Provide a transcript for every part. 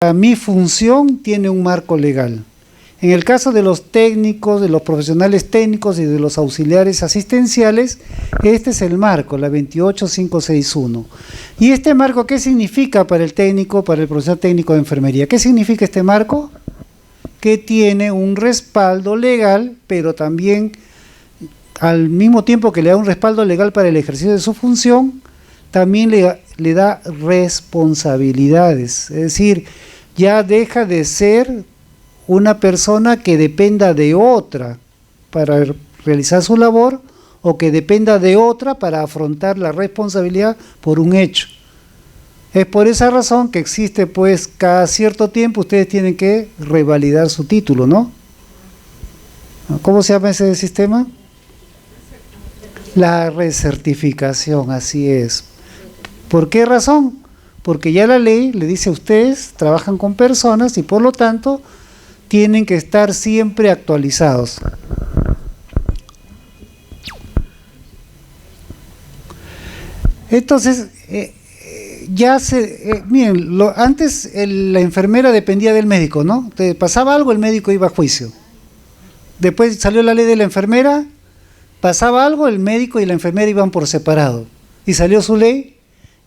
Mi función tiene un marco legal. En el caso de los técnicos, de los profesionales técnicos y de los auxiliares asistenciales, este es el marco, la 28561. ¿Y este marco qué significa para el técnico, para el profesional técnico de enfermería? ¿Qué significa este marco? Que tiene un respaldo legal, pero también al mismo tiempo que le da un respaldo legal para el ejercicio de su función, también le da responsabilidades, es decir, ya deja de ser una persona que dependa de otra para realizar su labor o que dependa de otra para afrontar la responsabilidad por un hecho. Es por esa razón que existe, pues, cada cierto tiempo ustedes tienen que revalidar su título, ¿no? ¿Cómo se llama ese sistema? La recertificación, así es. ¿Por qué razón? Porque ya la ley le dice a ustedes, trabajan con personas y por lo tanto tienen que estar siempre actualizados. Entonces, miren, antes la enfermera dependía del médico, ¿no? Te pasaba algo, el médico iba a juicio. Después salió la ley de la enfermera, pasaba algo, el médico y la enfermera iban por separado. Y salió su ley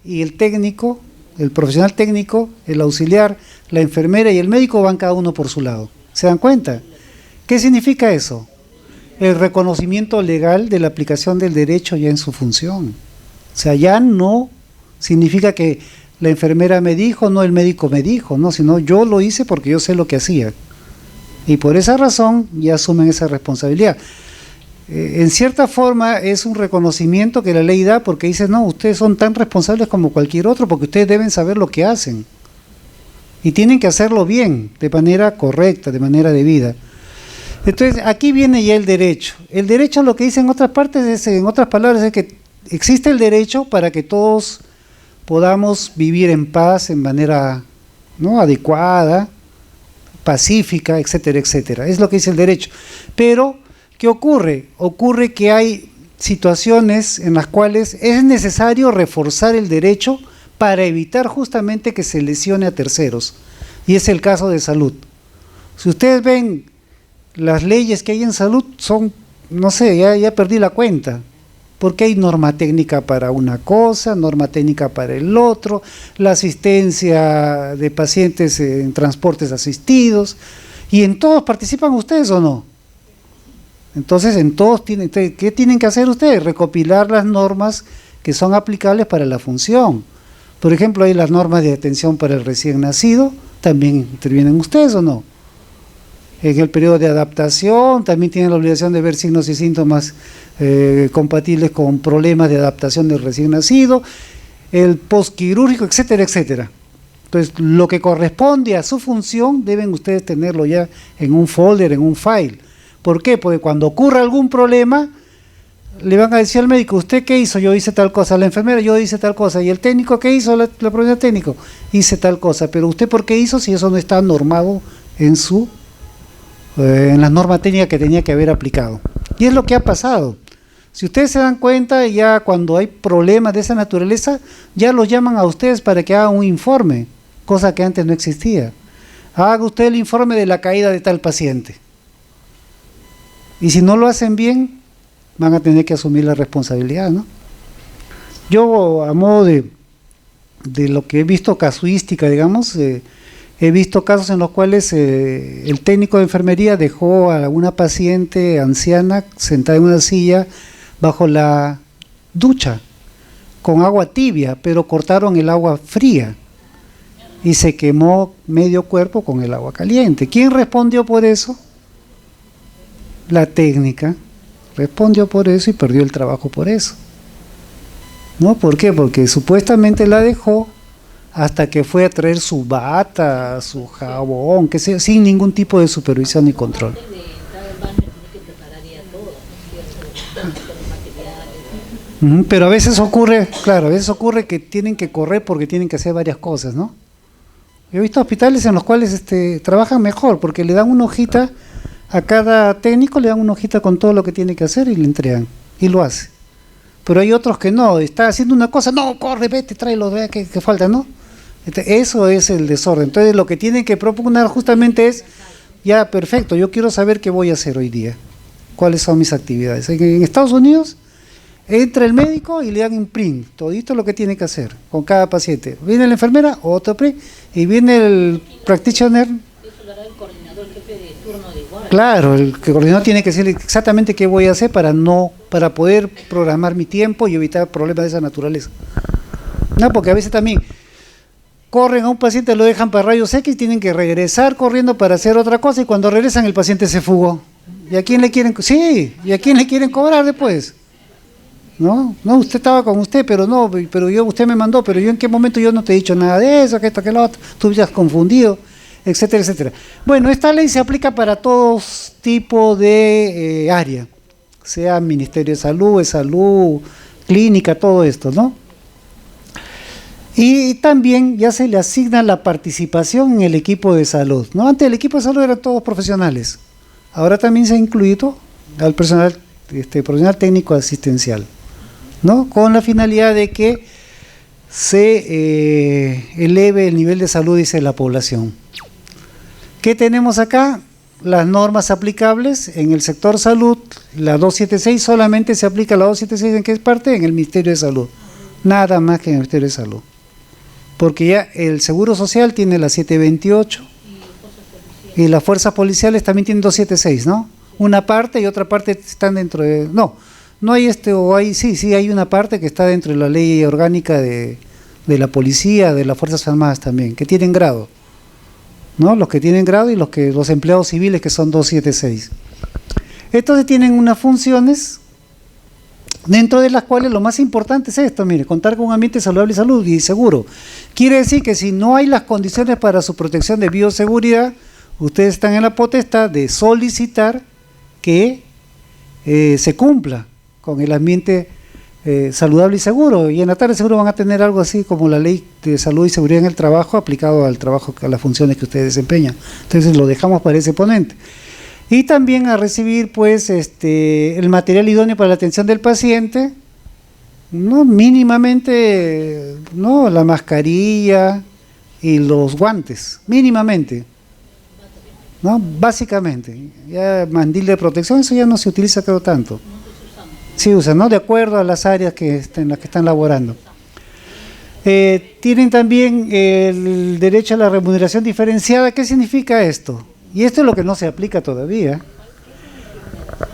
y el técnico, el profesional técnico, el auxiliar, la enfermera y el médico van cada uno por su lado. ¿Se dan cuenta? ¿Qué significa eso? El reconocimiento legal de la aplicación del derecho ya en su función. O sea, ya no significa que la enfermera me dijo, no el médico me dijo, no, sino yo lo hice porque yo sé lo que hacía. Y por esa razón ya asumen esa responsabilidad. En cierta forma es un reconocimiento que la ley da porque dice, no, ustedes son tan responsables como cualquier otro porque ustedes deben saber lo que hacen. Y tienen que hacerlo bien, de manera correcta, de manera debida. Entonces, aquí viene ya el derecho. El derecho, lo que dice en otras partes, en otras palabras, es que existe el derecho para que todos podamos vivir en paz, en manera, ¿no?, adecuada, pacífica, etcétera, etcétera. Es lo que dice el derecho. Pero, ¿qué ocurre? Ocurre que hay situaciones en las cuales es necesario reforzar el derecho para evitar justamente que se lesione a terceros. Y es el caso de salud. Si ustedes ven las leyes que hay en salud, son, no sé, ya perdí la cuenta. Porque hay norma técnica para una cosa, norma técnica para el otro, la asistencia de pacientes en transportes asistidos, y en todos participan ustedes o no. Entonces, en todos ¿qué tienen que hacer ustedes? Recopilar las normas que son aplicables para la función. Por ejemplo, hay las normas de atención para el recién nacido, ¿también intervienen ustedes o no? En el periodo de adaptación también tienen la obligación de ver signos y síntomas compatibles con problemas de adaptación del recién nacido, el postquirúrgico, etcétera, etcétera. Entonces, lo que corresponde a su función deben ustedes tenerlo ya en un folder, en un file. ¿Por qué? Porque cuando ocurra algún problema, le van a decir al médico, ¿usted qué hizo? Yo hice tal cosa. La enfermera, yo hice tal cosa. ¿Y el técnico qué hizo? La profesora técnico, hice tal cosa. Pero ¿usted por qué hizo si eso no está normado en la norma técnica que tenía que haber aplicado? Y es lo que ha pasado. Si ustedes se dan cuenta, ya cuando hay problemas de esa naturaleza, ya los llaman a ustedes para que hagan un informe, cosa que antes no existía. Haga usted el informe de la caída de tal paciente. Y si no lo hacen bien, van a tener que asumir la responsabilidad, ¿no? Yo, a modo de lo que he visto casuística, digamos, he visto casos en los cuales el técnico de enfermería dejó a una paciente anciana sentada en una silla bajo la ducha, con agua tibia, pero cortaron el agua fría y se quemó medio cuerpo con el agua caliente. ¿Quién respondió por eso? La técnica respondió por eso y perdió el trabajo por eso. ¿No? ¿Por qué? Porque supuestamente la dejó hasta que fue a traer su bata, su jabón, que sea, sin ningún tipo de supervisión ni control. Pero a veces ocurre, claro, a veces ocurre que tienen que correr porque tienen que hacer varias cosas, ¿no? He visto hospitales en los cuales trabajan mejor porque le dan una hojita a cada técnico, le dan una hojita con todo lo que tiene que hacer y le entregan, y lo hace. Pero hay otros que no, está haciendo una cosa, no, corre, vete, tráelo, vea que falta, ¿no? Eso es el desorden. Entonces lo que tienen que propugnar justamente es, ya perfecto, yo quiero saber qué voy a hacer hoy día, cuáles son mis actividades. En Estados Unidos entra el médico y le dan un print, todito lo que tiene que hacer con cada paciente. Viene la enfermera, otro print, y viene el practitioner. Eso lo hará el coordinador, el jefe de turno de guardia. Claro, el coordinador tiene que decir exactamente qué voy a hacer para poder programar mi tiempo y evitar problemas de esa naturaleza. No, porque a veces también corren a un paciente, lo dejan para rayos X, tienen que regresar corriendo para hacer otra cosa y cuando regresan el paciente se fugó. ¿Y a quién le quieren? Sí, ¿y a quién le quieren cobrar después? No, usted estaba con usted, pero no, pero usted me mandó, pero yo en qué momento yo no te he dicho nada de eso, que esto, que lo otro, tú ya has confundido, etcétera, etcétera. Bueno, esta ley se aplica para todos tipos de área, sea Ministerio de Salud, clínica, todo esto, ¿no? Y también ya se le asigna la participación en el equipo de salud, ¿no? Antes el equipo de salud eran todos profesionales, ahora también se ha incluido al profesional técnico asistencial, ¿no? Con la finalidad de que se eleve el nivel de salud, dice la población. ¿Qué tenemos acá? Las normas aplicables en el sector salud, la 276 solamente se aplica la 276 ¿en qué parte? En el Ministerio de Salud, nada más que en el Ministerio de Salud. Porque ya el Seguro Social tiene la 728 y las fuerzas policiales también tienen 276, ¿no? Una parte y otra parte están dentro de... No hay sí hay una parte que está dentro de la ley orgánica de la policía, de las Fuerzas Armadas también, que tienen grado, ¿no? Los que tienen grado y los empleados civiles que son 276. Entonces tienen unas funciones dentro de las cuales lo más importante es esto, mire, contar con un ambiente saludable y seguro. Quiere decir que si no hay las condiciones para su protección de bioseguridad, ustedes están en la potestad de solicitar que se cumpla con el ambiente saludable y seguro, y en la tarde seguro van a tener algo así como la ley de salud y seguridad en el trabajo aplicado al trabajo, a las funciones que ustedes desempeñan. Entonces lo dejamos para ese ponente. Y también a recibir pues el material idóneo para la atención del paciente, no mínimamente, no la mascarilla y los guantes, mínimamente, ¿no? Básicamente, ya mandil de protección, eso ya no se utiliza creo tanto. Sí usa, ¿no? De acuerdo a las áreas en las que están laborando. Tienen también el derecho a la remuneración diferenciada. ¿Qué significa esto? Y esto es lo que no se aplica todavía.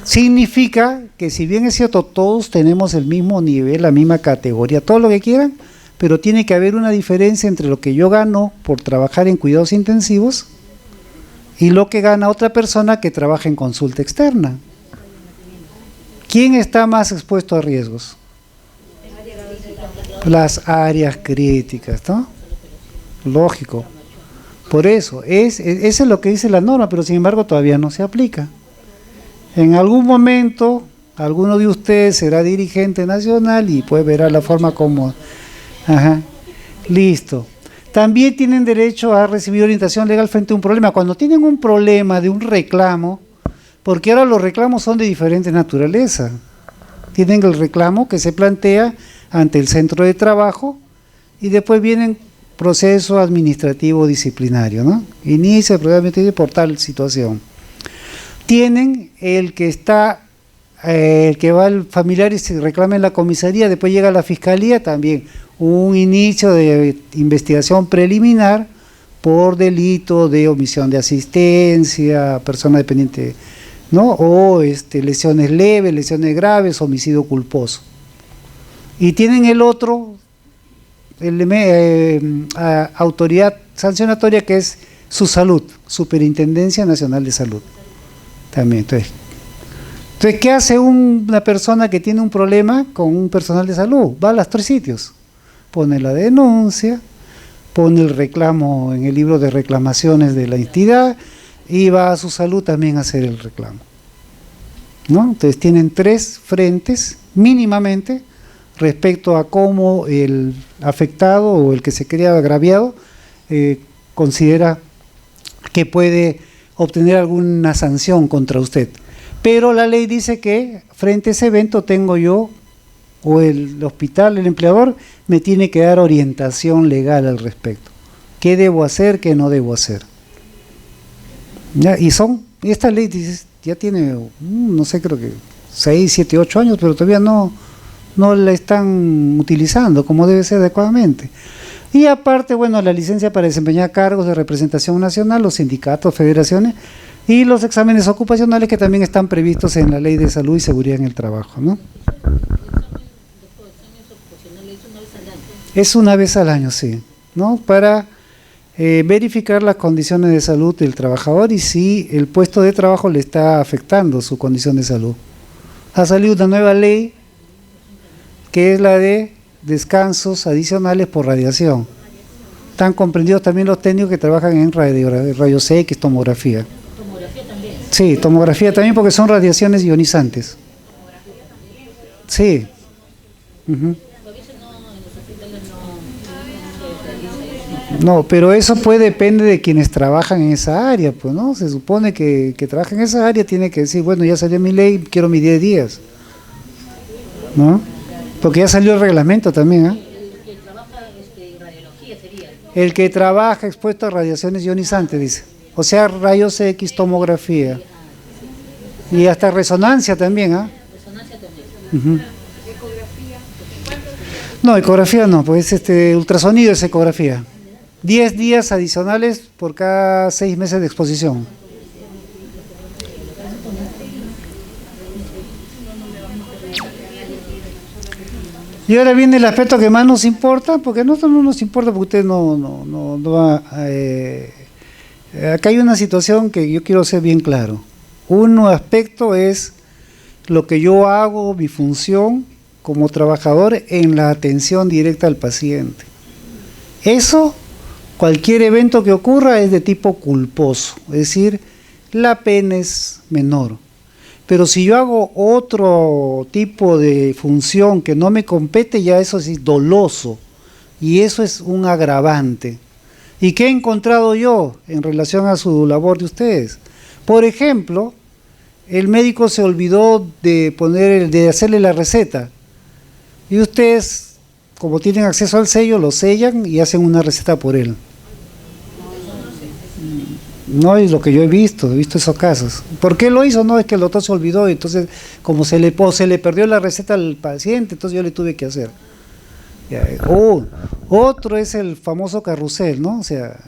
Significa que si bien es cierto, todos tenemos el mismo nivel, la misma categoría, todo lo que quieran, pero tiene que haber una diferencia entre lo que yo gano por trabajar en cuidados intensivos y lo que gana otra persona que trabaja en consulta externa. ¿Quién está más expuesto a riesgos? Las áreas críticas, ¿no? Lógico. Por eso, eso es lo que dice la norma, pero sin embargo todavía no se aplica. En algún momento, alguno de ustedes será dirigente nacional y pues verá la forma como... Ajá, listo. También tienen derecho a recibir orientación legal frente a un problema. Cuando tienen un problema de un reclamo, porque ahora los reclamos son de diferente naturaleza. Tienen el reclamo que se plantea ante el centro de trabajo y después vienen proceso administrativo disciplinario, ¿no? Inicia el proceso administrativo por tal situación. Tienen el que va el familiar y se reclama en la comisaría, después llega a la fiscalía, también un inicio de investigación preliminar por delito de omisión de asistencia, persona dependiente, ¿no? O lesiones leves, lesiones graves, homicidio culposo. Y tienen el otro, autoridad sancionatoria, que es su salud, Superintendencia Nacional de Salud. También, entonces, ¿qué hace una persona que tiene un problema con un personal de salud? Va a los 3 sitios, pone la denuncia, pone el reclamo en el libro de reclamaciones de la entidad y va a su salud también a hacer el reclamo, ¿no? Entonces tienen 3 frentes mínimamente respecto a cómo el afectado o el que se crea agraviado considera que puede obtener alguna sanción contra usted. Pero la ley dice que frente a ese evento tengo yo, o el hospital, el empleador, me tiene que dar orientación legal al respecto. qué debo hacer, qué no debo hacer. ¿Ya? Esta ley ya tiene, no sé, creo que 6, 7, 8 años, pero todavía no la están utilizando como debe ser adecuadamente. Y aparte, bueno, la licencia para desempeñar cargos de representación nacional, los sindicatos, federaciones, y los exámenes ocupacionales que también están previstos en la Ley de Salud y Seguridad en el Trabajo, ¿no? Es una vez al año, sí, ¿no? Para verificar las condiciones de salud del trabajador y si el puesto de trabajo le está afectando su condición de salud. Ha salido una nueva ley que es la de descansos adicionales por radiación. Están comprendidos también los técnicos que trabajan en rayos X, tomografía. ¿Tomografía también? Sí, tomografía también porque son radiaciones ionizantes. Sí. No, pero eso pues depende de quienes trabajan en esa área, pues, ¿no? Se supone que trabaja en esa área tiene que decir, bueno, ya salió mi ley, quiero mis 10 días, ¿no? Porque ya salió el reglamento también, ¿eh? El que trabaja en radiología sería. El que trabaja expuesto a radiaciones ionizantes, dice. O sea, rayos X, tomografía. Y hasta resonancia también, ¿ah? Resonancia también. ¿Ecografía? No, ecografía no, pues ultrasonido es ecografía. 10 días adicionales por cada 6 meses de exposición. Y ahora viene el aspecto que más nos importa, porque a nosotros no nos importa, porque usted no va acá hay una situación que yo quiero ser bien claro. Un aspecto es lo que yo hago, mi función como trabajador en la atención directa al paciente. Eso, cualquier evento que ocurra es de tipo culposo, es decir, la pena es menor. Pero si yo hago otro tipo de función que no me compete, ya eso es doloso, y eso es un agravante. ¿Y qué he encontrado yo en relación a su labor de ustedes? Por ejemplo, el médico se olvidó de hacerle la receta, y ustedes, como tienen acceso al sello, lo sellan y hacen una receta por él. No es lo que yo he visto esos casos. ¿Por qué lo hizo? No, es que el doctor se olvidó, entonces como se le perdió la receta al paciente, entonces yo le tuve que hacer. Otro es el famoso carrusel, ¿no? O sea,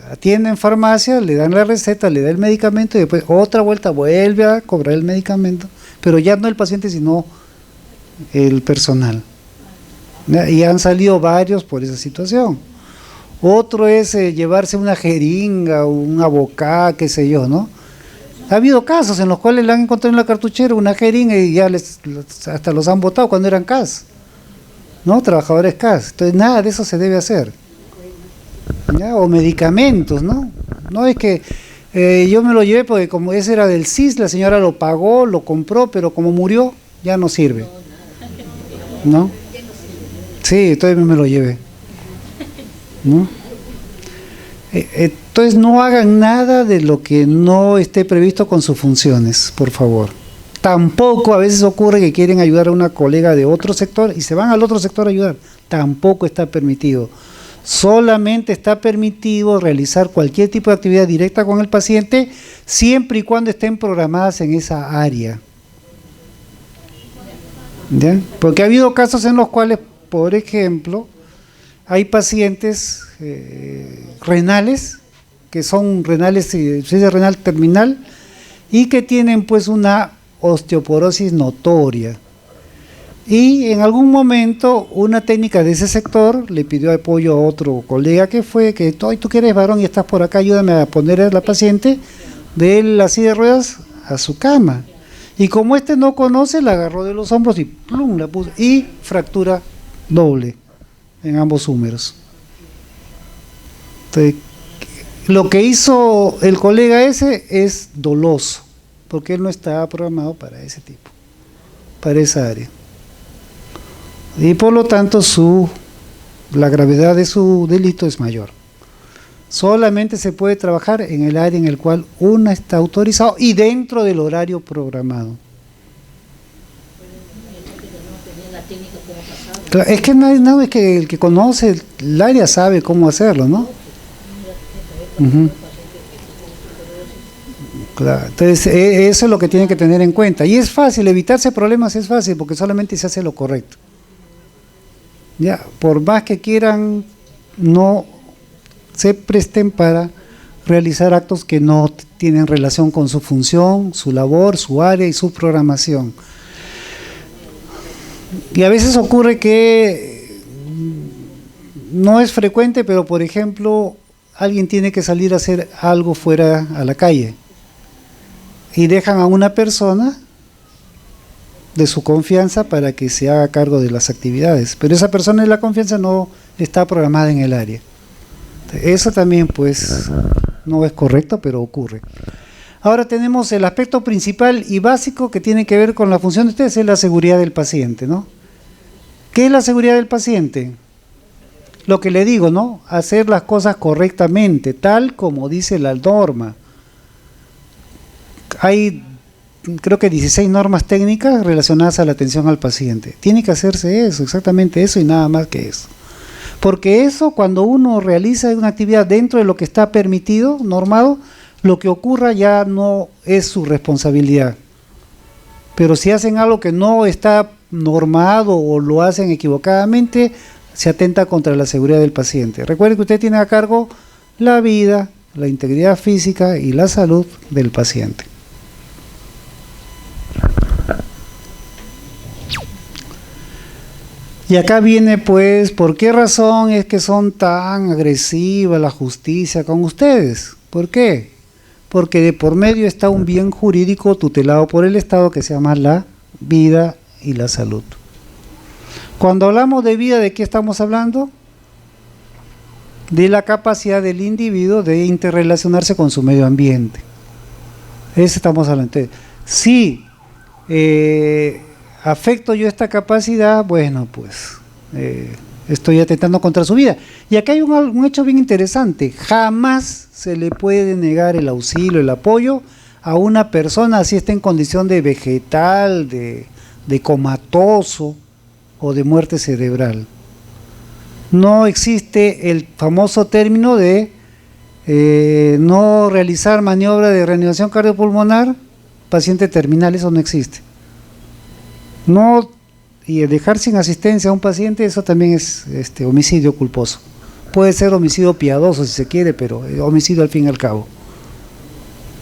atiende en farmacia, le dan la receta, le da el medicamento y después otra vuelta vuelve a cobrar el medicamento, pero ya no el paciente sino el personal. Y han salido varios por esa situación. Otro es llevarse una jeringa, un abocá, qué sé yo, ¿no? Ha habido casos en los cuales le han encontrado en la cartuchera una jeringa y ya hasta los han botado cuando eran CAS, ¿no? Trabajadores CAS. Entonces nada de eso se debe hacer, ¿ya? O medicamentos, ¿no? No es que yo me lo llevé porque como ese era del CIS, la señora lo pagó, lo compró, pero como murió, ya no sirve, ¿no? Sí, entonces me lo llevé, ¿no? Entonces no hagan nada de lo que no esté previsto con sus funciones, por favor. Tampoco a veces ocurre que quieren ayudar a una colega de otro sector y se van al otro sector a ayudar. Tampoco está permitido. Solamente está permitido realizar cualquier tipo de actividad directa con el paciente siempre y cuando estén programadas en esa área. ¿Ya? Porque ha habido casos en los cuales, por ejemplo, hay pacientes renales, que son renales, insuficiencia renal terminal, y que tienen pues una osteoporosis notoria. Y en algún momento una técnica de ese sector le pidió apoyo a otro colega que tú que eres varón y estás por acá, ayúdame a poner a la paciente de la silla de ruedas a su cama. Y como no conoce, la agarró de los hombros y plum, la puso, y fractura doble en ambos húmeros. Entonces, lo que hizo el colega ese es doloso, porque él no estaba programado para ese tipo, para esa área. Y por lo tanto la gravedad de su delito es mayor. Solamente se puede trabajar en el área en el cual uno está autorizado y dentro del horario programado. Claro, es que es que el que conoce el área sabe cómo hacerlo, ¿no? Ujú. Claro. Entonces, eso es lo que tienen que tener en cuenta. Y es fácil, evitarse problemas es fácil, porque solamente se hace lo correcto. Ya, por más que quieran, no se presten para realizar actos que no tienen relación con su función, su labor, su área y su programación. Y a veces ocurre que no es frecuente, pero por ejemplo, alguien tiene que salir a hacer algo fuera a la calle y dejan a una persona de su confianza para que se haga cargo de las actividades, pero esa persona de la confianza no está programada en el área. Eso también pues no es correcto, pero ocurre. Ahora tenemos el aspecto principal y básico que tiene que ver con la función de ustedes, es la seguridad del paciente, ¿no? ¿Qué es la seguridad del paciente? Lo que le digo, ¿no? Hacer las cosas correctamente, tal como dice la norma. Hay, creo que 16 normas técnicas relacionadas a la atención al paciente. Tiene que hacerse eso, exactamente eso y nada más que eso. Porque eso, cuando uno realiza una actividad dentro de lo que está permitido, normado, lo que ocurra ya no es su responsabilidad. Pero si hacen algo que no está normado o lo hacen equivocadamente, se atenta contra la seguridad del paciente. Recuerde que usted tiene a cargo la vida, la integridad física y la salud del paciente. Y acá viene pues, ¿por qué razón es que son tan agresivas la justicia con ustedes? ¿Por qué? Porque de por medio está un bien jurídico tutelado por el Estado que se llama la vida y la salud. Cuando hablamos de vida, ¿de qué estamos hablando? De la capacidad del individuo de interrelacionarse con su medio ambiente. Eso estamos hablando. Si afecto yo esta capacidad, bueno, pues estoy atentando contra su vida. Y acá hay un hecho bien interesante. Jamás se le puede negar el auxilio, el apoyo a una persona, así está en condición de vegetal, de comatoso o de muerte cerebral. No existe el famoso término de no realizar maniobra de reanimación cardiopulmonar, paciente terminal, eso no existe. No, y dejar sin asistencia a un paciente, eso también es homicidio culposo. Puede ser homicidio piadoso si se quiere, pero homicidio al fin y al cabo.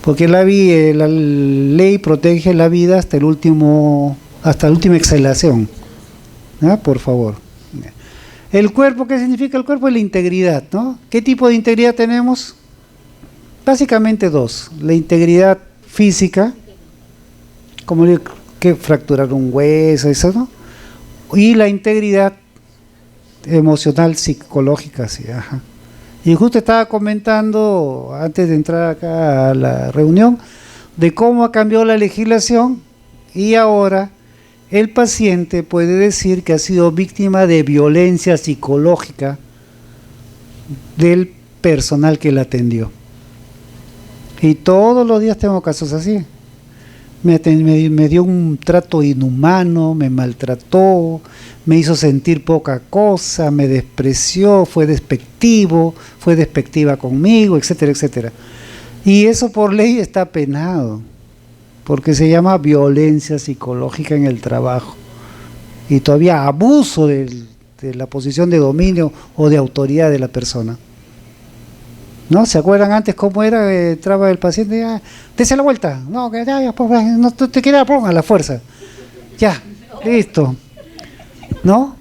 Porque la ley protege la vida hasta la última exhalación. ¿Ah? Por favor. El cuerpo, ¿qué significa el cuerpo? Es la integridad, ¿no? ¿Qué tipo de integridad tenemos? Básicamente dos. La integridad física, como que fracturar un hueso, eso, ¿no? Y la integridad emocional, psicológica, sí, ajá. Y justo estaba comentando, antes de entrar acá a la reunión, de cómo ha cambiado la legislación y ahora el paciente puede decir que ha sido víctima de violencia psicológica del personal que la atendió. Y todos los días tengo casos así. Me dio un trato inhumano, me maltrató, me hizo sentir poca cosa, me despreció, fue despectiva conmigo, etcétera, etcétera. Y eso por ley está penado, porque se llama violencia psicológica en el trabajo. Y todavía abuso de la posición de dominio o de autoridad de la persona. ¿No? ¿Se acuerdan antes cómo era? Entraba el paciente, ya, dése la vuelta, no, que ya, pues, no te queda, ponga la fuerza, ya, listo, ¿no?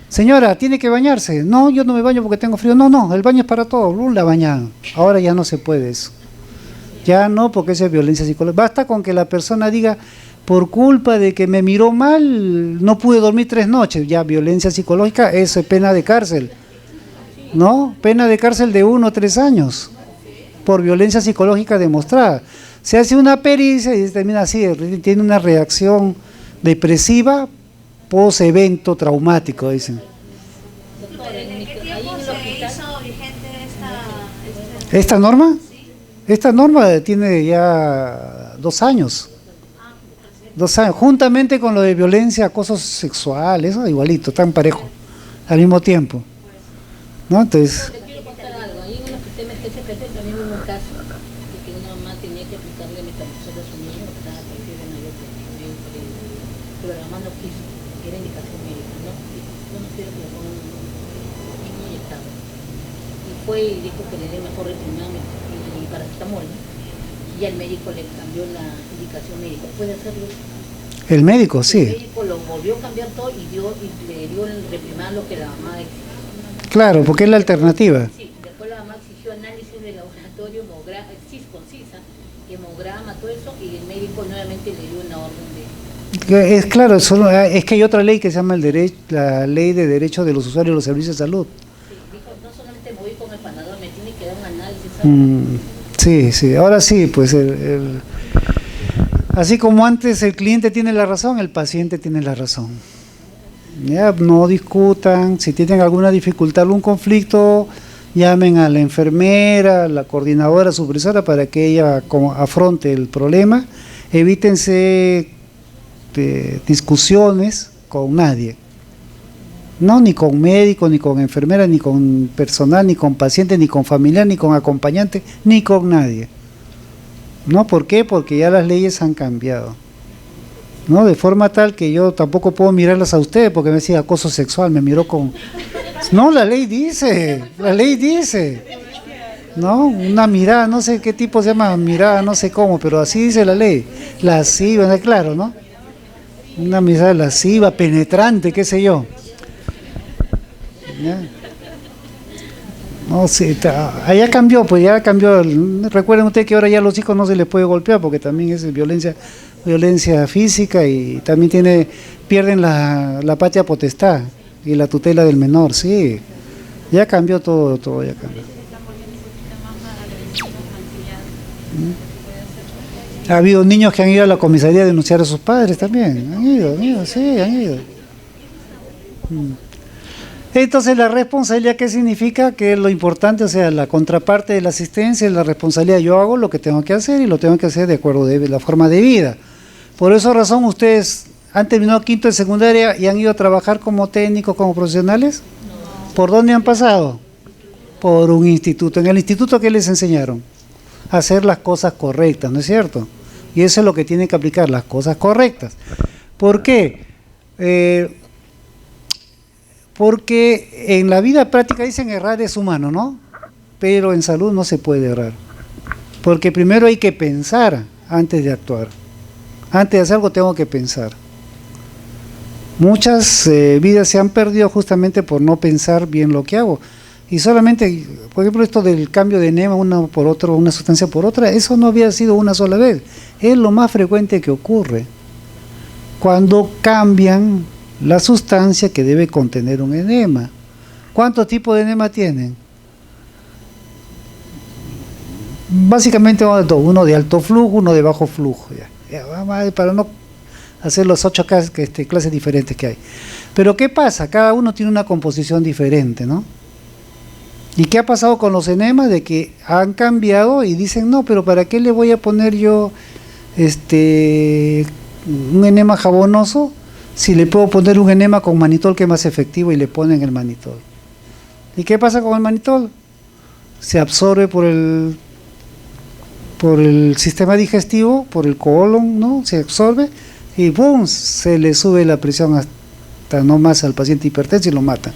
Señora, tiene que bañarse, no, yo no me baño porque tengo frío, no, el baño es para todos, la bañada, ahora ya no se puede eso, ya no, porque eso es violencia psicológica, basta con que la persona diga, por culpa de que me miró mal, no pude dormir 3 noches, ya violencia psicológica, eso es pena de cárcel. ¿No? Pena de cárcel de 1 o 3 años por violencia psicológica demostrada. Se hace una pericia y termina así, tiene una reacción depresiva post-evento traumático, dicen. ¿En qué tiempo se hizo vigente esta ¿Esta norma? Sí. Esta norma tiene ya 2 años. 2 años, juntamente con lo de violencia, acoso sexual, eso igualito, tan parejo, al mismo tiempo. ¿No? Entonces, Le quiero contar algo. Ahí en los sistemas GCPT también hubo que una mamá tenía que aplicarle metalizar a su niño, que estaba perfil mayor pero la mamá no quiso, porque era indicación médica, ¿no? Dijo, yo no quiero que le pongan un niño inyectado. Y fue y dijo que le dé mejor reprimame y paracetamol, ¿no? Y al médico le cambió la indicación médica. ¿Puede hacerlo? El médico, sí. El médico lo volvió a cambiar todo y le dio el reprimar lo que la mamá exigió. Claro, porque es la alternativa. Sí, después la mamá exigió análisis de laboratorio, hemograma, todo eso, y el médico nuevamente le dio una orden de... Es claro, es que hay otra ley que se llama la Ley de Derechos de los Usuarios de los Servicios de Salud. Sí, dijo, no solamente voy con el panador, me tiene que dar un análisis, ¿sabes? Sí, sí, ahora sí, pues así como antes el cliente tiene la razón, el paciente tiene la razón. Ya, no discutan, si tienen alguna dificultad, algún conflicto, llamen a la enfermera, la coordinadora, supervisora, para que ella afronte el problema. Evítense discusiones con nadie, no, ni con médico, ni con enfermera, ni con personal, ni con paciente, ni con familiar, ni con acompañante, ni con nadie. ¿No? ¿Por qué? Porque ya las leyes han cambiado, ¿no? De forma tal que yo tampoco puedo mirarlas a ustedes porque me decía acoso sexual, me miró con... No, la ley dice, ¿no? Una mirada, no sé qué tipo se llama mirada, no sé cómo, pero así dice la ley, lasciva, claro, ¿no? Una mirada lasciva, penetrante, qué sé yo. ¿Ya? No sé, allá cambió, pues ya cambió. Recuerden ustedes que ahora ya a los hijos no se les puede golpear porque también es violencia física y también pierden la patria potestad y la tutela del menor, sí. Ya cambió todo ya cambió. Ha habido niños que han ido a la comisaría a denunciar a sus padres también, han ido, sí, han ido. Entonces la responsabilidad, ¿qué significa? Que es lo importante, o sea, la contraparte de la asistencia es la responsabilidad. Yo hago lo que tengo que hacer y lo tengo que hacer de acuerdo a la forma de vida. Por esa razón, ustedes han terminado quinto de secundaria y han ido a trabajar como técnicos, como profesionales. ¿Por dónde han pasado? Por un instituto. En el instituto, ¿qué les enseñaron? A hacer las cosas correctas, ¿no es cierto? Y eso es lo que tienen que aplicar, las cosas correctas. ¿Por qué? Porque en la vida práctica dicen errar es humano, ¿no? Pero en salud no se puede errar. Porque primero hay que pensar antes de actuar. Antes de hacer algo tengo que pensar. Muchas vidas se han perdido justamente por no pensar bien lo que hago. Y solamente, por ejemplo, esto del cambio de enema una por otro, una sustancia por otra, eso no había sido una sola vez. Es lo más frecuente que ocurre. Cuando cambian la sustancia que debe contener un enema. ¿Cuántos tipos de enema tienen? Básicamente uno de alto flujo, uno de bajo flujo. Para no hacer los 8 clases diferentes que hay. Pero ¿qué pasa? Cada uno tiene una composición diferente, ¿no? ¿Y qué ha pasado con los enemas? De que han cambiado y dicen, no, pero ¿para qué le voy a poner yo un enema jabonoso si le puedo poner un enema con manitol que es más efectivo y le ponen el manitol? ¿Y qué pasa con el manitol? Se absorbe por el sistema digestivo, por el colon, ¿no? Se absorbe y ¡boom! Se le sube la presión hasta no más al paciente hipertenso y lo mata.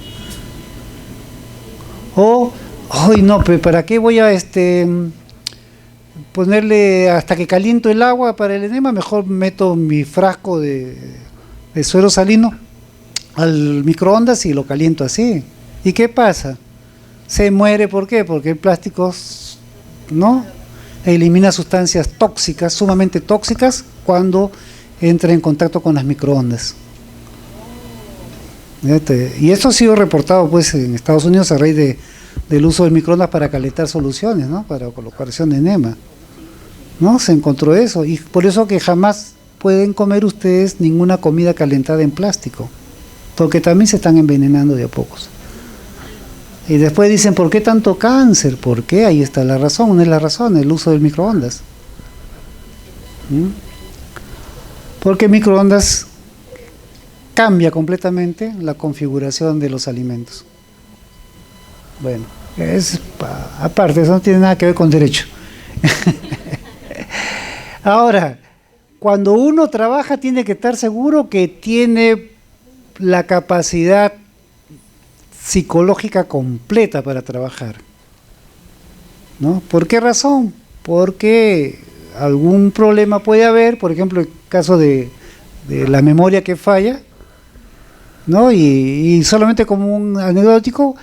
O, ¡ay no! ¿Para qué voy a ponerle hasta que caliento el agua para el enema? Mejor meto mi frasco de suero salino al microondas y lo caliento así. ¿Y qué pasa? Se muere, ¿por qué? Porque el plástico, ¿no?, elimina sustancias tóxicas, sumamente tóxicas, cuando entra en contacto con las microondas. Y esto ha sido reportado pues en Estados Unidos a raíz del uso del microondas para calentar soluciones, ¿no?, para colocación de enema, ¿no? Se encontró eso, y por eso que jamás pueden comer ustedes ninguna comida calentada en plástico, porque también se están envenenando de a pocos. Y después dicen, ¿por qué tanto cáncer? ¿Por qué? Ahí está la razón, una es la razón, el uso del microondas. Porque el microondas cambia completamente la configuración de los alimentos. Bueno, aparte, eso no tiene nada que ver con derecho. Ahora, cuando uno trabaja tiene que estar seguro que tiene la capacidad psicológica completa para trabajar, ¿no? ¿Por qué razón? Porque algún problema puede haber, por ejemplo, el caso de la memoria que falla, ¿no? Y solamente como un anecdótico,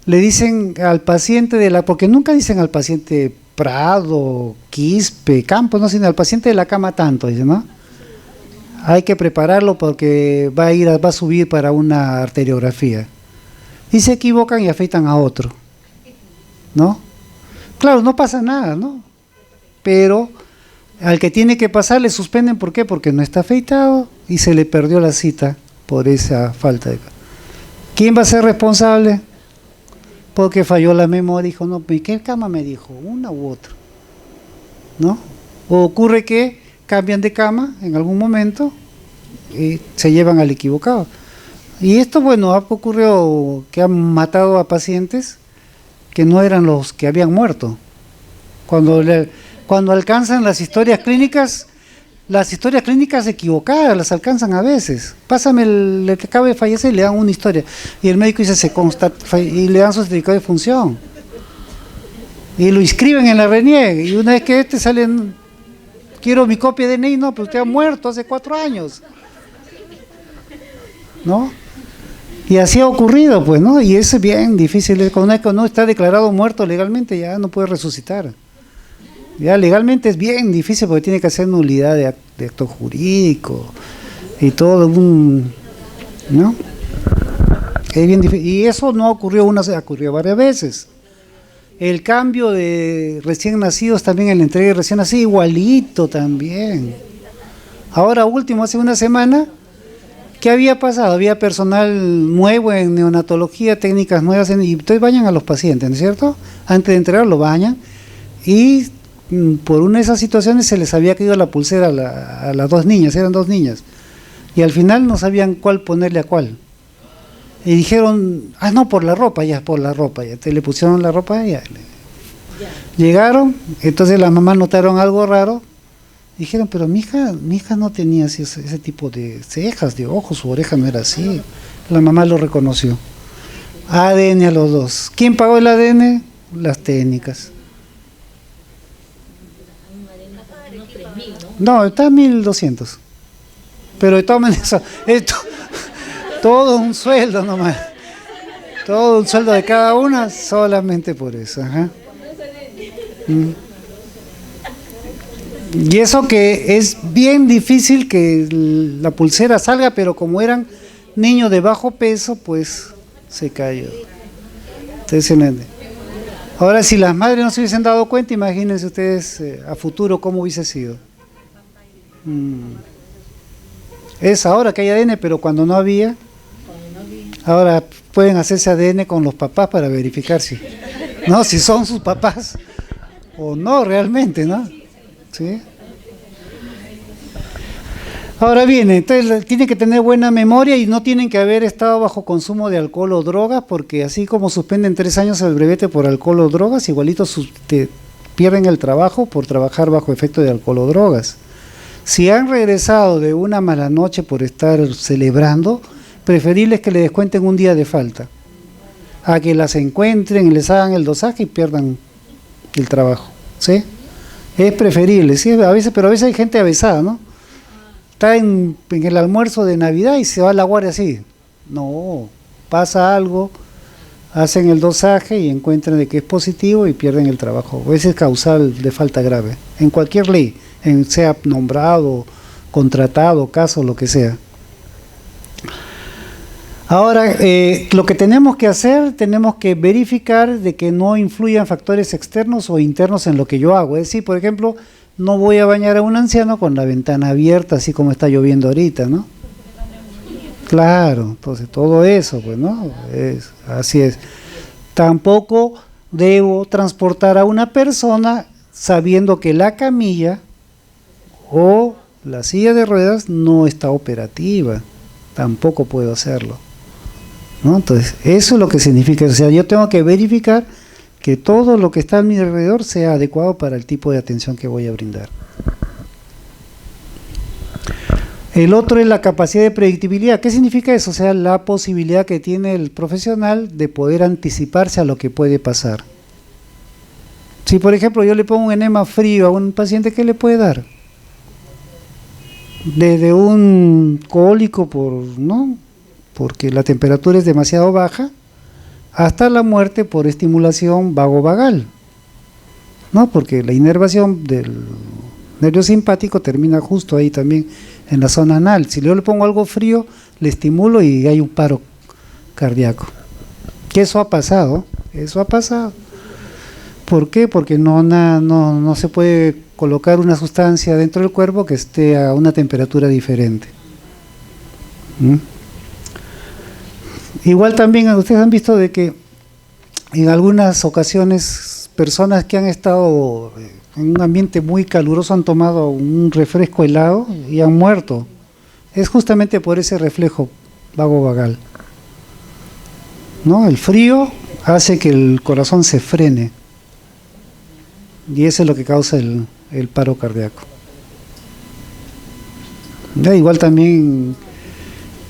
le dicen al paciente porque nunca dicen al paciente Prado, Quispe, Campos, no, sino al paciente de la cama tanto, dicen, ¿no? Hay que prepararlo porque va a subir para una arteriografía. Y se equivocan y afeitan a otro, ¿no? Claro, no pasa nada, ¿no? Pero al que tiene que pasar le suspenden, ¿por qué? Porque no está afeitado y se le perdió la cita por esa falta de... ¿Quién va a ser responsable? Porque falló la memoria, dijo, no, ¿qué cama me dijo? ¿Una u otra? ¿No? O ocurre que cambian de cama en algún momento y se llevan al equivocado. Y esto, bueno, ha ocurrido que han matado a pacientes que no eran los que habían muerto. Cuando alcanzan las historias clínicas equivocadas, las alcanzan a veces. Pásame el que acaba de fallecer y le dan una historia. Y el médico dice, se constata, y le dan su certificado de función. Y lo inscriben en la RENIEG. Y una vez que salen, quiero mi copia de DNI, no, pero usted ha muerto hace 4 años. ¿No? Y así ha ocurrido, pues, ¿no? Y es bien difícil. Cuando uno está declarado muerto legalmente, ya no puede resucitar. Ya legalmente es bien difícil porque tiene que hacer nulidad de acto jurídico y todo ¿no? Es bien difícil. Y eso no ocurrió ocurrió varias veces. El cambio de recién nacidos también, en la entrega de recién nacidos, igualito también. Ahora último, hace una semana, ¿qué había pasado? Había personal nuevo en neonatología, técnicas nuevas, y entonces bañan a los pacientes, ¿no es cierto? Antes de entregar lo bañan y por una de esas situaciones se les había caído la pulsera a las 2 niñas, eran 2 niñas, y al final no sabían cuál ponerle a cuál. Y dijeron, no, por la ropa, ya. Te le pusieron la ropa, ya. Llegaron, entonces las mamás notaron algo raro, dijeron, pero mi hija no tenía ese tipo de cejas, de ojos, su oreja no era así. La mamá lo reconoció. ADN a los 2. ¿Quién pagó el ADN? Las técnicas. No, está 1.200. Pero de todas maneras, todo un sueldo nomás. Todo un sueldo de cada una solamente por eso. Ajá. Y eso que es bien difícil que la pulsera salga, pero como eran niños de bajo peso, pues se cayó. Entonces, ahora, si las madres no se hubiesen dado cuenta, imagínense ustedes a futuro cómo hubiese sido. Es ahora que hay ADN, pero cuando no había, ahora pueden hacerse ADN con los papás para verificar si son sus papás o no realmente, ¿no? ¿Sí? Ahora bien, entonces tienen que tener buena memoria y no tienen que haber estado bajo consumo de alcohol o drogas, porque así como suspenden 3 años el brevete por alcohol o drogas, igualito pierden el trabajo por trabajar bajo efecto de alcohol o drogas. Si han regresado de una mala noche por estar celebrando, preferible es que le descuenten un día de falta, a que las encuentren, les hagan el dosaje y pierdan el trabajo, ¿sí? Es preferible, sí, pero a veces hay gente avesada, ¿no? Está en el almuerzo de Navidad y se va a la guardia así. No, pasa algo, hacen el dosaje y encuentran de que es positivo y pierden el trabajo. Ese es causal de falta grave, en cualquier ley, sea nombrado, contratado, caso, lo que sea. Ahora, lo que tenemos que hacer, tenemos que verificar de que no influyan factores externos o internos en lo que yo hago. Es decir, por ejemplo, no voy a bañar a un anciano con la ventana abierta, así como está lloviendo ahorita, ¿no? Claro, entonces todo eso, pues, ¿no? Así es. Tampoco debo transportar a una persona sabiendo que la camilla o la silla de ruedas no está operativa. Tampoco puedo hacerlo, ¿no? Entonces, eso es lo que significa. O sea, yo tengo que verificar que todo lo que está a mi alrededor sea adecuado para el tipo de atención que voy a brindar. El otro es la capacidad de predictibilidad. ¿Qué significa eso? O sea, la posibilidad que tiene el profesional de poder anticiparse a lo que puede pasar. Si, por ejemplo, yo le pongo un enema frío a un paciente, ¿qué le puede dar? Desde un cólico ¿no? Porque la temperatura es demasiado baja, hasta la muerte por estimulación vagovagal, ¿no? Porque la inervación del nervio simpático termina justo ahí también, en la zona anal. Si yo le pongo algo frío, le estimulo y hay un paro cardíaco. Que eso ha pasado, eso ha pasado. ¿Por qué? Porque no se puede colocar una sustancia dentro del cuerpo que esté a una temperatura diferente. Igual también ustedes han visto de que en algunas ocasiones personas que han estado en un ambiente muy caluroso han tomado un refresco helado y han muerto. Es justamente por ese reflejo vagovagal, ¿no? El frío hace que el corazón se frene y eso es lo que causa el paro cardíaco. Ya, igual también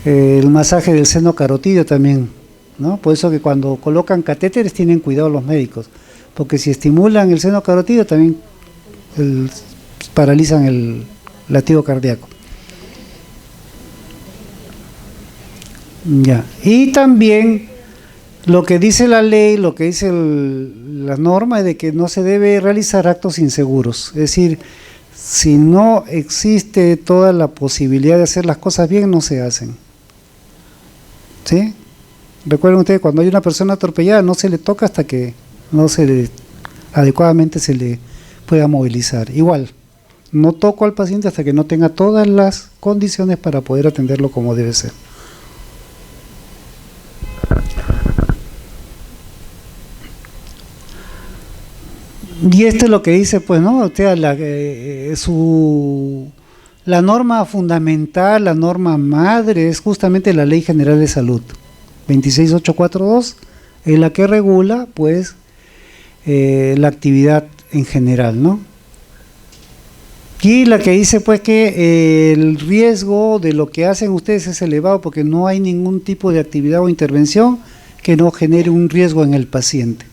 el masaje del seno carotídeo también, ¿no? Por eso que cuando colocan catéteres tienen cuidado los médicos, porque si estimulan el seno carotídeo también paralizan el latido cardíaco. Ya. Y también lo que dice la ley, lo que dice la norma es de que no se debe realizar actos inseguros. Es decir, si no existe toda la posibilidad de hacer las cosas bien, no se hacen. ¿Sí? Recuerden ustedes, cuando hay una persona atropellada no se le toca hasta que adecuadamente se le pueda movilizar. Igual, no toco al paciente hasta que no tenga todas las condiciones para poder atenderlo como debe ser. Y esto es lo que dice, pues, ¿no? O sea, la norma fundamental, la norma madre es justamente la Ley General de Salud, 26842, es la que regula, pues, la actividad en general, ¿no? Y la que dice, pues, que el riesgo de lo que hacen ustedes es elevado porque no hay ningún tipo de actividad o intervención que no genere un riesgo en el paciente.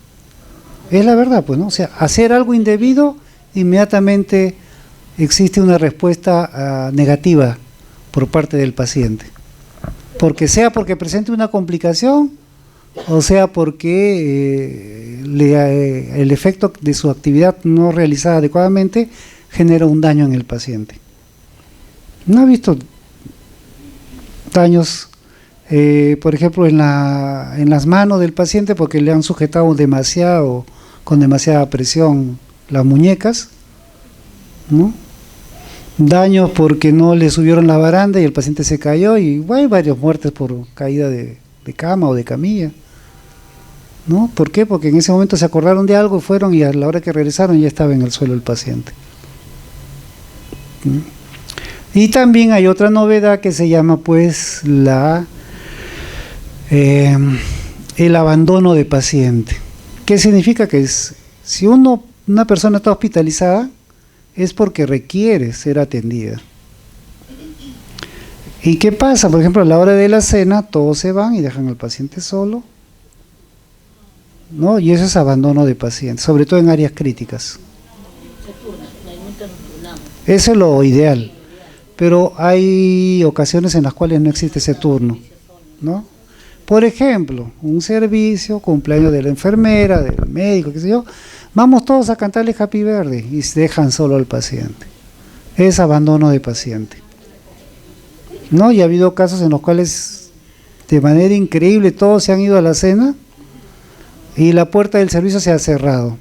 Es la verdad, pues, ¿no? O sea, hacer algo indebido, inmediatamente existe una respuesta negativa por parte del paciente. Sea porque presente una complicación, o sea porque el efecto de su actividad no realizada adecuadamente genera un daño en el paciente. ¿No ha visto daños, por ejemplo, en las manos del paciente porque le han sujetado con demasiada presión las muñecas, ¿no? Daños porque no le subieron la baranda y el paciente se cayó y hay varias muertes por caída de cama o de camilla, ¿no? ¿Por qué? Porque en ese momento se acordaron de algo, fueron y a la hora que regresaron ya estaba en el suelo el paciente. Y también hay otra novedad que se llama, pues, el abandono de paciente. ¿Qué significa? Que si una persona está hospitalizada es porque requiere ser atendida. ¿Y qué pasa? Por ejemplo, a la hora de la cena todos se van y dejan al paciente solo, ¿no? Y eso es abandono de paciente, sobre todo en áreas críticas. Eso es lo ideal, pero hay ocasiones en las cuales no existe ese turno, ¿no? Por ejemplo, un servicio, cumpleaños de la enfermera, del médico, qué sé yo, vamos todos a cantarle Happy Birthday y se dejan solo al paciente. Es abandono de paciente, ¿no? Y ha habido casos en los cuales de manera increíble todos se han ido a la cena y la puerta del servicio se ha cerrado.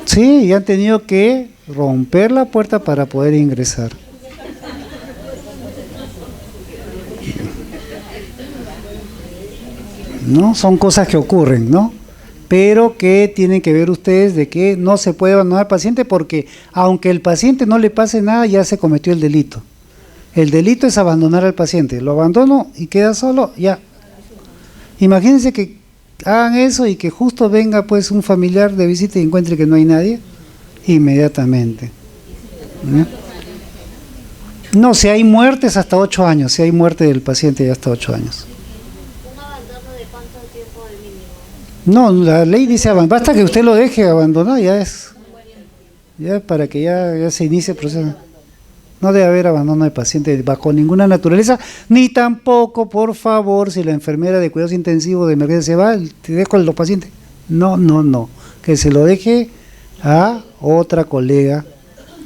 Sí, y han tenido que romper la puerta para poder ingresar. ¿No? Son cosas que ocurren, ¿no? Pero que tienen que ver ustedes de que no se puede abandonar al paciente porque aunque el paciente no le pase nada, ya se cometió el delito. El delito es abandonar al paciente. Lo abandono y queda solo, ya. Imagínense que hagan eso y que justo venga, pues, un familiar de visita y encuentre que no hay nadie, inmediatamente. No, si hay muertes hasta 8 años, si hay muerte del paciente ya hasta 8 años. ¿Un abandono de cuánto tiempo de mínimo? No, la ley dice, basta que usted lo deje abandonar, ya para que ya se inicie el proceso. No debe haber abandono de paciente bajo ninguna naturaleza, ni tampoco, por favor, si la enfermera de cuidados intensivos de emergencia se va, te dejo a los pacientes. No, que se lo deje a otra colega,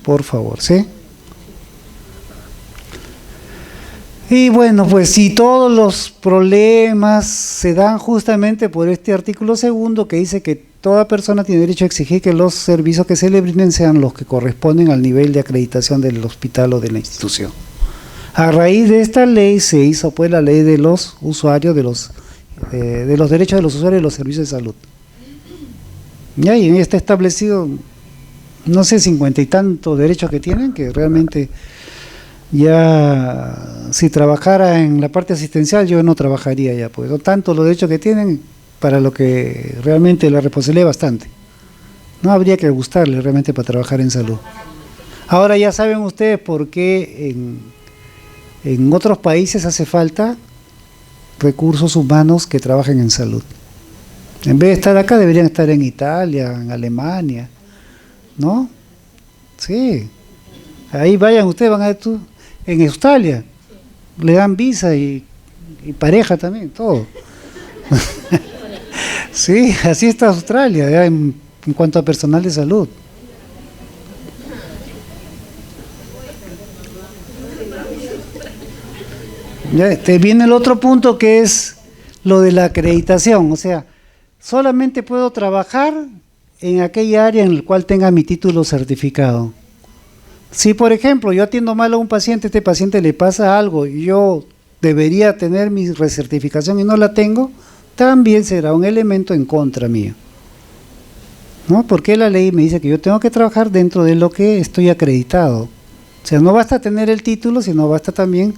por favor, ¿sí? Y bueno, pues si todos los problemas se dan justamente por este artículo segundo que dice que toda persona tiene derecho a exigir que los servicios que se le brinden sean los que corresponden al nivel de acreditación del hospital o de la institución. A raíz de esta ley se hizo pues la ley de los usuarios, de los derechos de los usuarios de los servicios de salud. Y ahí está establecido, no sé, 50 y tantos derechos que tienen, que realmente ya si trabajara en la parte asistencial yo no trabajaría ya, pues tanto los derechos que tienen para lo que realmente la responsabilidad es bastante. No habría que gustarle realmente para trabajar en salud. Ahora ya saben ustedes por qué en otros países hace falta recursos humanos que trabajen en salud. En vez de estar acá deberían estar en Italia, en Alemania, ¿no? Sí. Ahí vayan ustedes, van a ver tú, en Australia, le dan visa y pareja también, todo. Sí, así está Australia, ya en cuanto a personal de salud. Ya, viene el otro punto que es lo de la acreditación, o sea, solamente puedo trabajar en aquella área en la cual tenga mi título certificado. Si, por ejemplo, yo atiendo mal a un paciente, este paciente le pasa algo y yo debería tener mi recertificación y no la tengo, también será un elemento en contra mío, ¿no? Porque la ley me dice que yo tengo que trabajar dentro de lo que estoy acreditado. O sea, no basta tener el título, sino basta también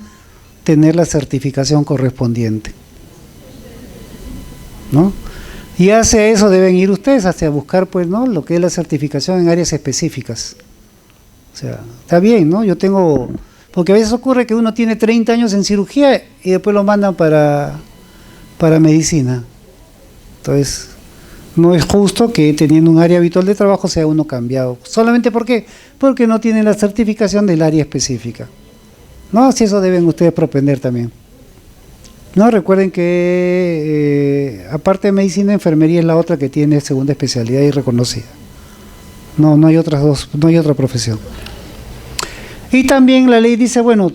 tener la certificación correspondiente, ¿no? Y hacia eso deben ir ustedes, hacia buscar, pues, ¿no?, lo que es la certificación en áreas específicas. O sea, está bien, ¿no? Yo tengo, porque a veces ocurre que uno tiene 30 años en cirugía y después lo mandan para medicina. Entonces, no es justo que teniendo un área habitual de trabajo sea uno cambiado. ¿Solamente por qué? Porque no tiene la certificación del área específica. No, si eso deben ustedes propender también. No, recuerden que aparte de medicina, enfermería es la otra que tiene segunda especialidad y reconocida. No hay otras dos, no hay otra profesión. Y también la ley dice, bueno,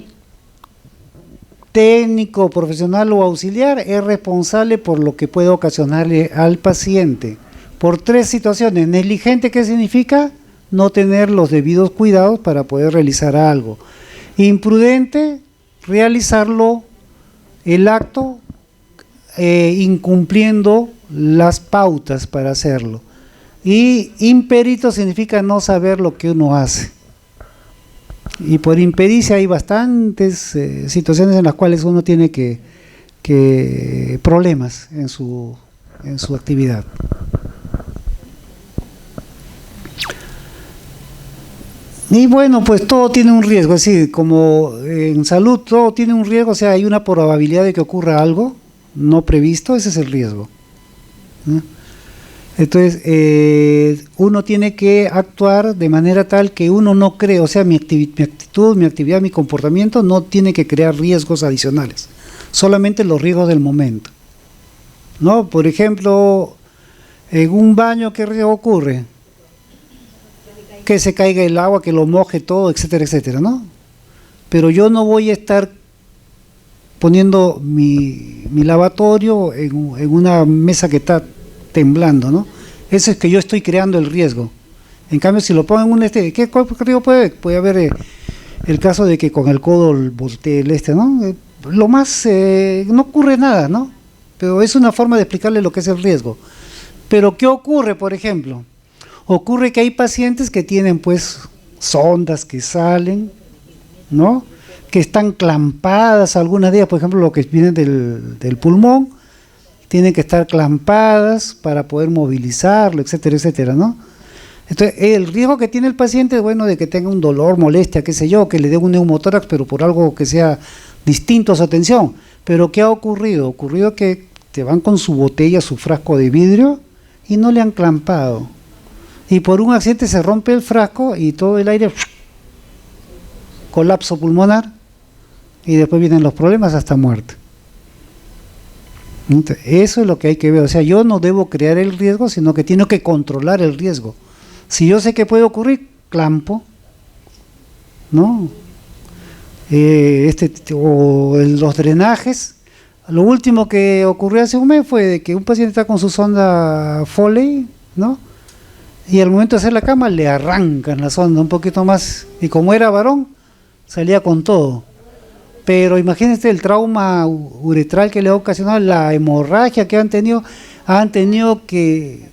técnico, profesional o auxiliar es responsable por lo que puede ocasionarle al paciente por 3 situaciones. Negligente, ¿qué significa? No tener los debidos cuidados para poder realizar algo. Imprudente, realizarlo, el acto, incumpliendo las pautas para hacerlo. Y imperito significa no saber lo que uno hace. Y por impericia hay bastantes situaciones en las cuales uno tiene que problemas en su actividad. Y bueno, pues todo tiene un riesgo, es decir, como en salud todo tiene un riesgo, o sea, hay una probabilidad de que ocurra algo no previsto, ese es el riesgo, ¿no? Entonces, uno tiene que actuar de manera tal que uno no cree, o sea, mi actitud, mi actividad, mi comportamiento no tiene que crear riesgos adicionales, solamente los riesgos del momento, ¿no? Por ejemplo, en un baño, ¿qué riesgo ocurre? Que se caiga el agua, que lo moje todo, etcétera, etcétera, ¿no? Pero yo no voy a estar poniendo mi lavatorio en una mesa que está temblando, ¿no? Eso es que yo estoy creando el riesgo. En cambio, si lo pongo en un ¿qué riesgo puede haber? El caso de que con el codo voltee el ¿no? Lo más, no ocurre nada, ¿no? Pero es una forma de explicarle lo que es el riesgo. Pero ¿qué ocurre, por ejemplo? Ocurre que hay pacientes que tienen, pues, sondas que salen, ¿no?, que están clampadas, algunas de ellas, por ejemplo, lo que viene del pulmón, tienen que estar clampadas para poder movilizarlo, etcétera, etcétera, ¿no? Entonces, el riesgo que tiene el paciente es, bueno, de que tenga un dolor, molestia, qué sé yo, que le dé un neumotórax, pero por algo que sea distinto a su atención. Pero ¿qué ha ocurrido? Ha ocurrido que te van con su botella, su frasco de vidrio y no le han clampado. Y por un accidente se rompe el frasco y todo el aire, colapso pulmonar, y después vienen los problemas hasta muerte. Entonces, eso es lo que hay que ver. O sea, yo no debo crear el riesgo, sino que tengo que controlar el riesgo. Si yo sé que puede ocurrir, clampo, ¿no? Los drenajes. Lo último que ocurrió hace un mes fue de que un paciente está con su sonda Foley, ¿no? Y al momento de hacer la cama le arrancan la sonda un poquito más, y como era varón, salía con todo. Pero imagínense el trauma uretral que le ha ocasionado, la hemorragia que han tenido que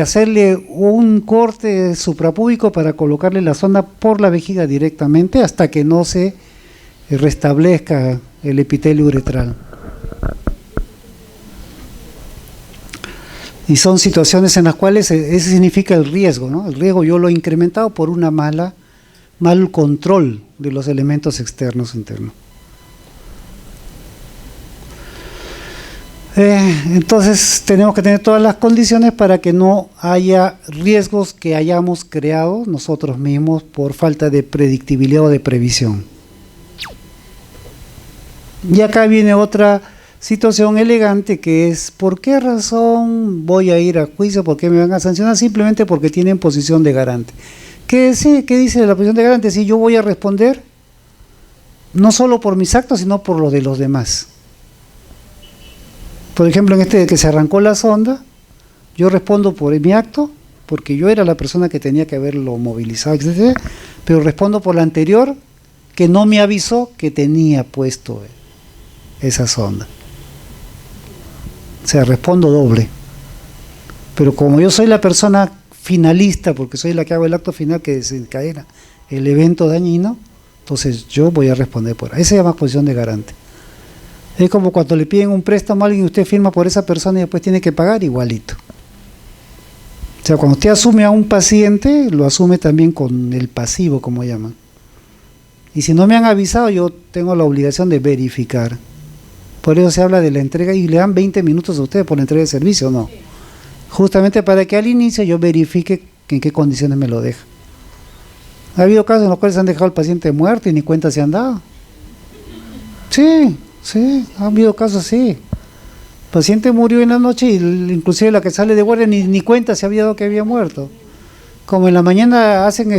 hacerle un corte suprapúbico para colocarle la sonda por la vejiga directamente hasta que no se restablezca el epitelio uretral. Y son situaciones en las cuales ese significa el riesgo, ¿no? El riesgo yo lo he incrementado por una mal control de los elementos externos e internos. Entonces tenemos que tener todas las condiciones para que no haya riesgos que hayamos creado nosotros mismos por falta de predictibilidad o de previsión. Y acá viene otra situación elegante, que es ¿por qué razón voy a ir a juicio? ¿Por qué me van a sancionar? Simplemente porque tienen posición de garante. ¿Qué dice la posición de garante? Si yo voy a responder no solo por mis actos, sino por los de los demás. Por ejemplo, en este de que se arrancó la sonda, yo respondo por mi acto, porque yo era la persona que tenía que haberlo movilizado, etc. Pero respondo por la anterior, que no me avisó que tenía puesto esa sonda. O sea, respondo doble. Pero como yo soy la persona finalista, porque soy la que hago el acto final que desencadena el evento dañino, entonces yo voy a responder por ahí. Esa se llama posición de garante. Es como cuando le piden un préstamo a alguien y usted firma por esa persona y después tiene que pagar, igualito. O sea, cuando usted asume a un paciente, lo asume también con el pasivo, como llaman. Y si no me han avisado, yo tengo la obligación de verificar. Por eso se habla de la entrega y le dan 20 minutos a ustedes por la entrega de servicio, ¿no? Justamente para que al inicio yo verifique en qué condiciones me lo deja. Ha habido casos en los cuales han dejado al paciente muerto y ni cuenta se han dado. Sí, ha habido casos así. El paciente murió en la noche y inclusive la que sale de guardia ni cuenta se había dado que había muerto. Como en la mañana hacen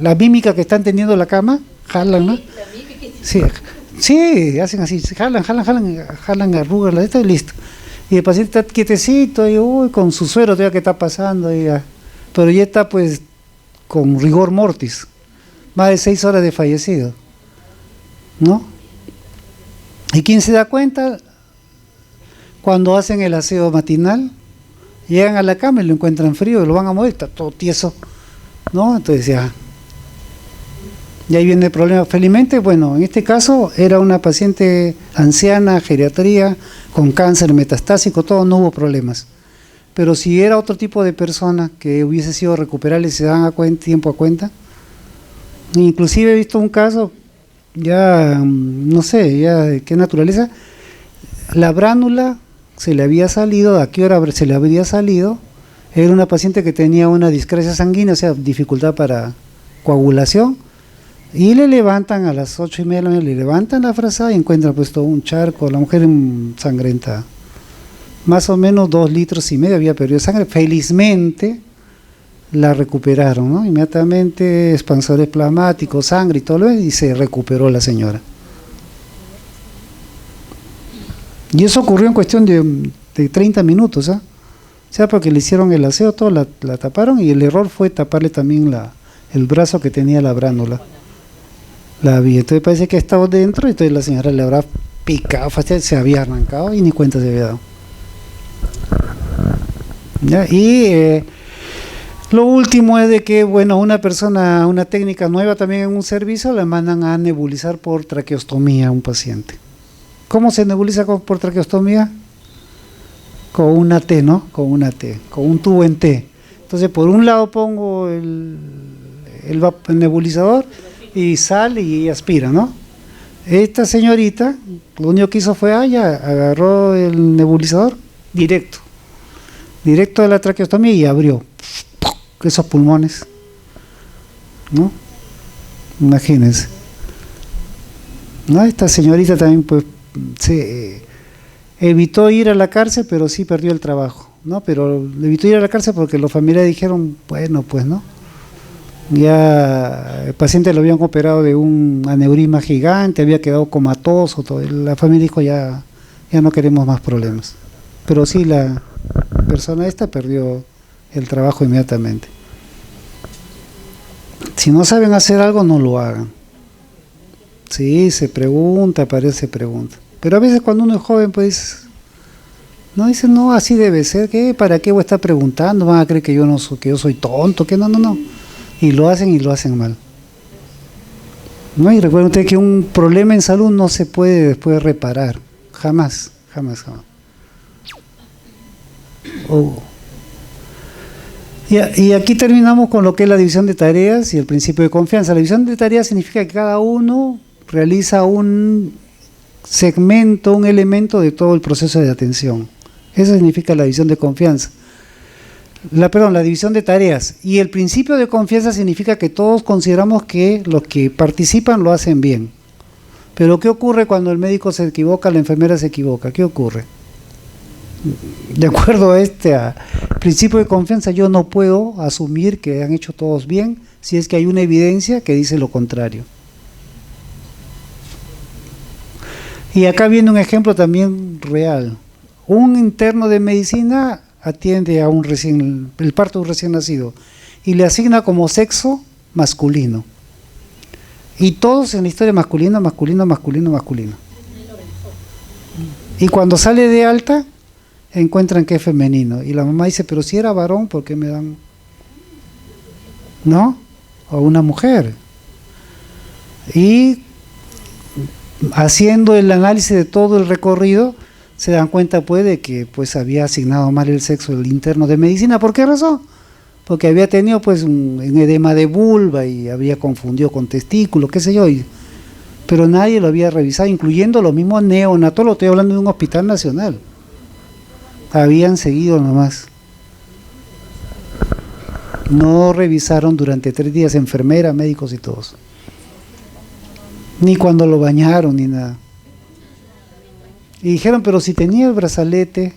la mímica que están teniendo la cama, jalan, ¿no? Sí, hacen así, jalan, arrugan la esta y listo. Y el paciente está quietecito y con su suero todavía que está pasando, pero ya está pues con rigor mortis, más de 6 horas de fallecido, ¿no? ¿Y quién se da cuenta? Cuando hacen el aseo matinal, llegan a la cama y lo encuentran frío y lo van a mover, está todo tieso, ¿no? Entonces ya. Y ahí viene el problema. Felizmente, bueno, en este caso era una paciente anciana, geriatría, con cáncer metastásico, todo, no hubo problemas. Pero si era otro tipo de persona que hubiese sido recuperable, se dan tiempo a cuenta. Inclusive he visto un caso, ya no sé, ya de qué naturaleza, la bránula se le había salido, ¿a qué hora se le habría salido? Era una paciente que tenía una discrecia sanguínea, o sea, dificultad para coagulación. Y le levantan a las 8:30 de la mañana, le levantan la frazada y encuentran pues todo un charco, la mujer ensangrentada. Más o menos 2,5 litros había perdido sangre. Felizmente la recuperaron, ¿no? Inmediatamente expansores plasmáticos, sangre y todo lo demás, y se recuperó la señora. Y eso ocurrió en cuestión de 30 minutos, ¿ah? O sea, porque le hicieron el aseo, todo, la taparon, y el error fue taparle también el brazo que tenía la bránula. La vi, entonces parece que estaba dentro, y entonces la señora le habrá picado, se había arrancado y ni cuenta se había dado. ¿Ya? Y lo último es de que, bueno, una técnica nueva también en un servicio, la mandan a nebulizar por traqueostomía a un paciente. ¿Cómo se nebuliza por traqueostomía? Con una T, ¿no? Con un tubo en T. Entonces por un lado pongo el nebulizador y sale y aspira, ¿no? Esta señorita lo único que hizo fue, ya agarró el nebulizador directo a la traqueostomía y abrió esos pulmones, ¿no? Imagínense, ¿no? Esta señorita también pues se evitó ir a la cárcel, pero sí perdió el trabajo, ¿no? Pero evitó ir a la cárcel porque los familiares dijeron, bueno, pues no, ya el paciente lo habían operado de un aneurisma gigante, había quedado comatoso, todo. La familia dijo, ya no queremos más problemas, pero sí la persona esta perdió el trabajo inmediatamente. Si no saben hacer algo, no lo hagan. Sí, se pregunta, parece pregunta. Pero a veces cuando uno es joven, pues, no dice, no, así debe ser, ¿qué? ¿Para qué voy a estar preguntando? Van a creer que que yo soy tonto, que no. Y lo hacen mal. ¿No? Y recuerden ustedes que un problema en salud no se puede después reparar. Jamás. Y aquí terminamos con lo que es la división de tareas y el principio de confianza. La división de tareas significa que cada uno realiza un segmento, un elemento de todo el proceso de atención. Eso significa la división de confianza. La división de tareas. Y el principio de confianza significa que todos consideramos que los que participan lo hacen bien. Pero ¿qué ocurre cuando el médico se equivoca, la enfermera se equivoca? ¿Qué ocurre? De acuerdo a este principio de confianza, yo no puedo asumir que han hecho todos bien si es que hay una evidencia que dice lo contrario. Y acá viene un ejemplo también real. Un interno de medicina atiende a el parto de un recién nacido y le asigna como sexo masculino. Y todos en la historia masculino. Y cuando sale de alta, encuentran que es femenino. Y la mamá dice, pero si era varón, ¿por qué me dan? ¿No? O una mujer. Y haciendo el análisis de todo el recorrido, se dan cuenta pues de que pues había asignado mal el sexo del interno de medicina. ¿Por qué razón? Porque había tenido pues un edema de vulva y había confundido con testículo, qué sé yo, pero nadie lo había revisado, incluyendo los mismos neonatólogos. Estoy hablando de un hospital nacional. Habían seguido nomás. No revisaron durante 3 días, enfermeras, médicos y todos. Ni cuando lo bañaron, ni nada. Y dijeron, pero si tenía el brazalete,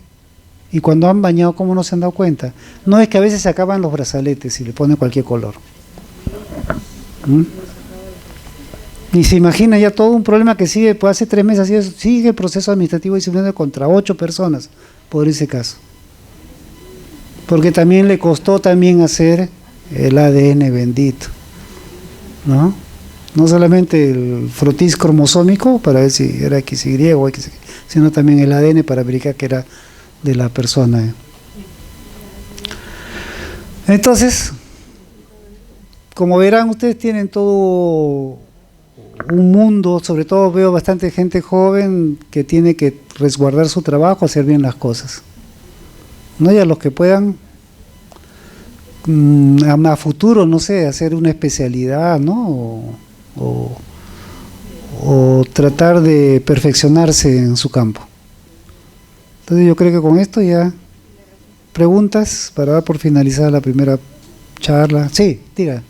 y cuando han bañado, ¿cómo no se han dado cuenta? No, es que a veces se acaban los brazaletes y le ponen cualquier color. Y se imagina ya todo un problema que sigue, pues hace 3 meses, sigue el proceso administrativo disciplinario contra 8 personas por ese caso. Porque también le costó también hacer el ADN bendito, ¿no? No solamente el frotis cromosómico para ver si era XY o X, sino también el ADN para verificar que era de la persona. Entonces, como verán, ustedes tienen todo un mundo, sobre todo veo bastante gente joven que tiene que resguardar su trabajo, hacer bien las cosas, ¿no? Y a los que puedan a futuro, no sé, hacer una especialidad, ¿no? O tratar de perfeccionarse en su campo. Entonces yo creo que con esto ya, preguntas para dar por finalizada la primera charla. Sí, diga.